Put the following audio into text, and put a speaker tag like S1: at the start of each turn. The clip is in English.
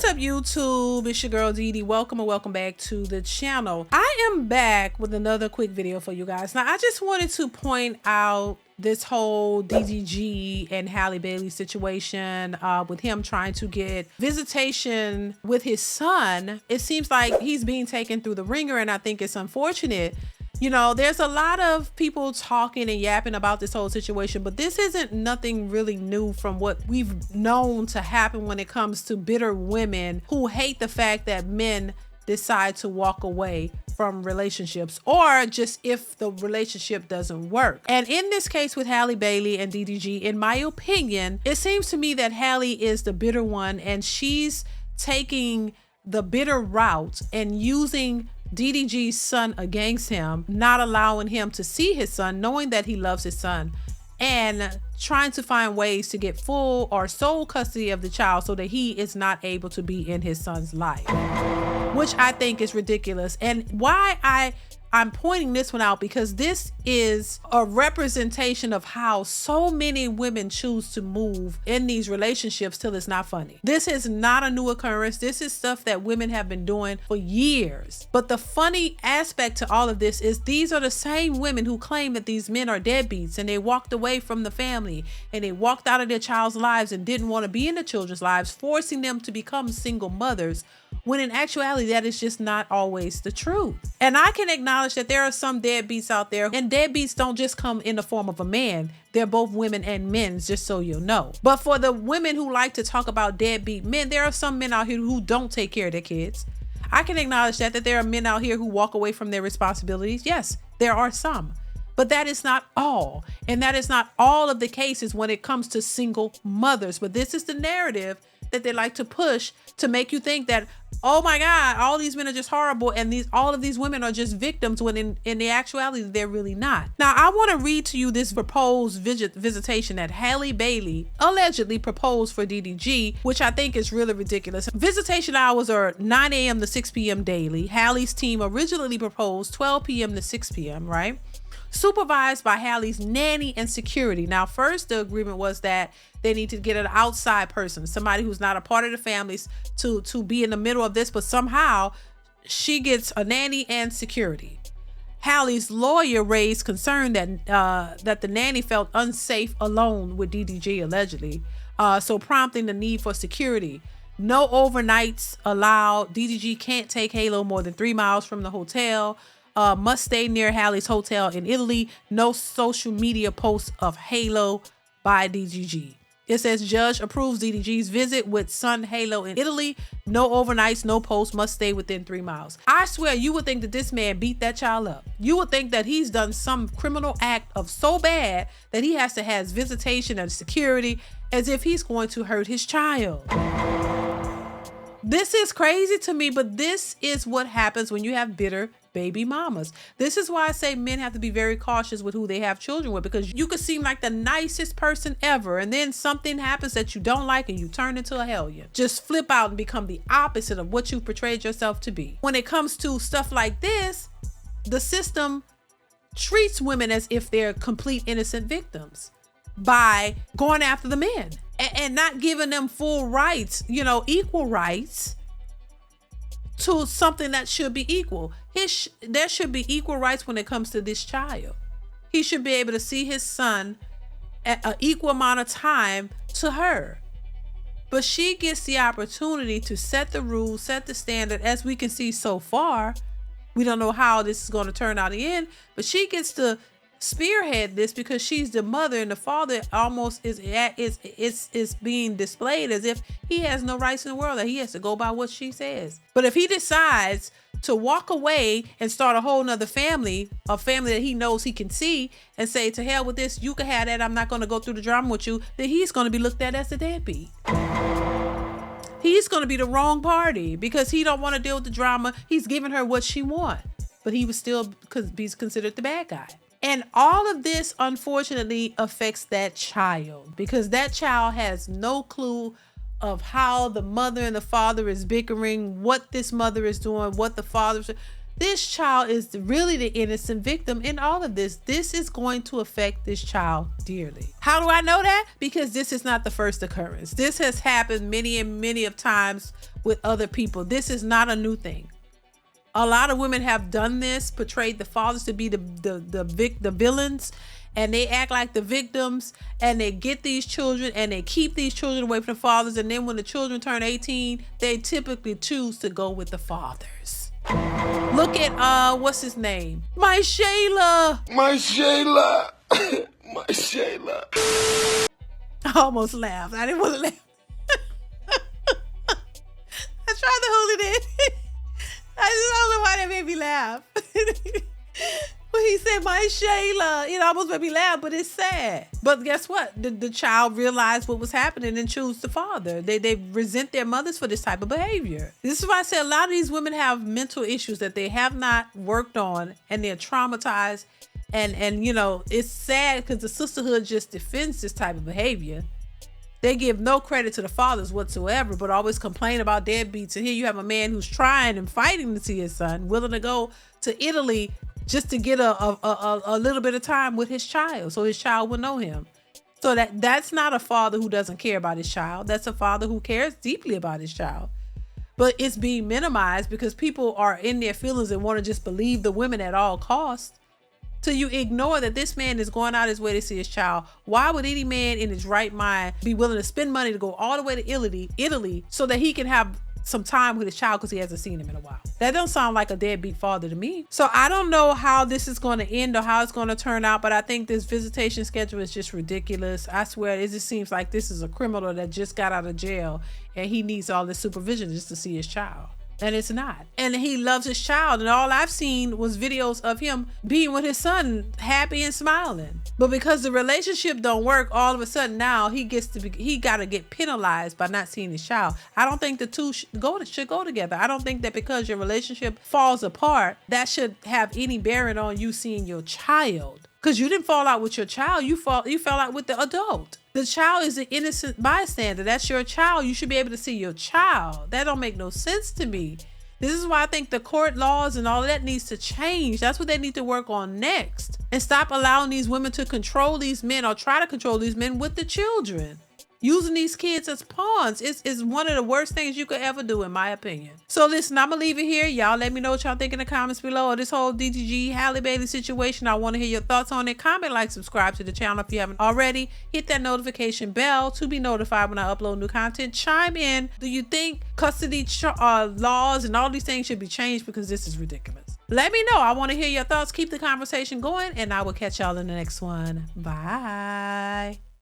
S1: What's up, YouTube? It's your girl DeeDee. Welcome and welcome back to the channel. I am back with another quick video for you guys. Now, I just wanted to point out this whole DDG and Halle Bailey situation with him trying to get visitation with his son. It seems like he's being taken through the ringer, and I think it's unfortunate. You know, there's a lot of people talking and yapping about this whole situation, but this isn't nothing really new from what we've known to happen when it comes to bitter women who hate the fact that men decide to walk away from relationships, or just if the relationship doesn't work. And in this case with Halle Bailey and DDG, in my opinion, it seems to me that Halle is the bitter one, and she's taking the bitter route and using DDG's son against him, not allowing him to see his son, knowing that he loves his son, and trying to find ways to get full or sole custody of the child so that he is not able to be in his son's life, which I think is ridiculous. And why I'm pointing this one out, because this is a representation of how so many women choose to move in these relationships till it's not funny. This is not a new occurrence. This is stuff that women have been doing for years. But the funny aspect to all of this is these are the same women who claim that these men are deadbeats and they walked away from the family and they walked out of their child's lives and didn't want to be in the children's lives, forcing them to become single mothers, when in actuality that is just not always the truth. And I can acknowledge that there are some deadbeats out there, and deadbeats don't just come in the form of a man. They're both women and men, just so you know. But for the women who like to talk about deadbeat men, there are some men out here who don't take care of their kids. I can acknowledge that there are men out here who walk away from their responsibilities. Yes, there are some. But that is not all. And that is not all of the cases when it comes to single mothers. But this is the narrative that they like to push to make you think that, oh my God, all these men are just horrible and all of these women are just victims, when in the actuality they're really not. Now, I want to read to you this proposed visitation that Halle Bailey allegedly proposed for DDG, which I think is really ridiculous. Visitation hours are 9 a.m. to 6 p.m. daily. Halle's team originally proposed 12 p.m. to 6 p.m., right? Supervised by Halle's nanny and security. Now, first, the agreement was that they need to get an outside person, somebody who's not a part of the families, to be in the middle of this, but somehow she gets a nanny and security. Halle's lawyer raised concern that the nanny felt unsafe alone with DDG, allegedly, so prompting the need for security. No overnights allowed. DDG can't take Halo more than 3 miles from the hotel. Must stay near Halle's hotel in Italy. No social media posts of Halo by DDG. It says judge approves DDG's visit with son Halo in Italy. No overnights, no posts, must stay within 3 miles. I swear you would think that this man beat that child up. You would think that he's done some criminal act of so bad that he has to have visitation and security, as if he's going to hurt his child. This is crazy to me, but this is what happens when you have bitter baby mamas. This is why I say men have to be very cautious with who they have children with, because you could seem like the nicest person ever, and then something happens that you don't like and you turn into a hellion. Just flip out and become the opposite of what you portrayed yourself to be. When it comes to stuff like this, the system treats women as if they're complete innocent victims by going after the men and not giving them full rights, you know, equal rights to something that should be equal. There should be equal rights when it comes to this child. He should be able to see his son at an equal amount of time to her. But she gets the opportunity to set the rules, set the standard, as we can see so far. We don't know how this is going to turn out in the end, but she gets to spearhead this because she's the mother, and the father almost is being displayed as if he has no rights in the world, that he has to go by what she says. But if he decides to walk away and start a whole nother family, a family that he knows he can see, and say, to hell with this, you can have that, I'm not going to go through the drama with you, then he's going to be looked at as a deadbeat. He's going to be the wrong party because he don't want to deal with the drama. He's giving her what she wants, but he would still be considered the bad guy. And all of this, unfortunately, affects that child, because that child has no clue of how the mother and the father is bickering, what this mother is doing, what the father's. This child is really the innocent victim in all of this. This is going to affect this child dearly. How do I know that? Because this is not the first occurrence. This has happened many and many of times with other people. This is not a new thing. A lot of women have done this, portrayed the fathers to be the villains, and they act like the victims, and they get these children and they keep these children away from the fathers. And then when the children turn 18, they typically choose to go with the fathers. Look at what's his name? My Shayla.
S2: My Shayla. My Shayla.
S1: I almost laughed. I didn't want to laugh. I tried to hold it in. I just don't know why that made me laugh. When he said my Shayla, it almost made me laugh, but it's sad. But guess what? The child realized what was happening and chose the father. They resent their mothers for this type of behavior. This is why I say a lot of these women have mental issues that they have not worked on, and they're traumatized. And you know, it's sad because the sisterhood just defends this type of behavior. They give no credit to the fathers whatsoever, but always complain about deadbeats. And here you have a man who's trying and fighting to see his son, willing to go to Italy just to get a little bit of time with his child, so his child will know him. So that's not a father who doesn't care about his child. That's a father who cares deeply about his child. But it's being minimized because people are in their feelings and want to just believe the women at all costs. So you ignore that this man is going out his way to see his child. Why would any man in his right mind be willing to spend money to go all the way to Italy so that he can have some time with his child because he hasn't seen him in a while? That don't sound like a deadbeat father to me. So I don't know how this is going to end or how it's going to turn out, but I think this visitation schedule is just ridiculous. I swear it just seems like this is a criminal that just got out of jail and he needs all this supervision just to see his child. And it's not. And he loves his child. And all I've seen was videos of him being with his son, happy and smiling. But because the relationship don't work, all of a sudden now he got to get penalized by not seeing his child. I don't think the two should go together. I don't think that because your relationship falls apart, that should have any bearing on you seeing your child. Because you didn't fall out with your child. You fell out with the adult. The child is an innocent bystander. That's your child. You should be able to see your child. That don't make no sense to me. This is why I think the court laws and all of that needs to change. That's what they need to work on next. And stop allowing these women to control these men or try to control these men with the children. Using these kids as pawns is one of the worst things you could ever do, in my opinion. So listen, I'm going to leave it here. Y'all let me know what y'all think in the comments below of this whole DDG Halle Bailey situation. I want to hear your thoughts on it. Comment, like, subscribe to the channel if you haven't already. Hit that notification bell to be notified when I upload new content. Chime in. Do you think custody laws and all these things should be changed? Because this is ridiculous. Let me know. I want to hear your thoughts. Keep the conversation going, and I will catch y'all in the next one. Bye.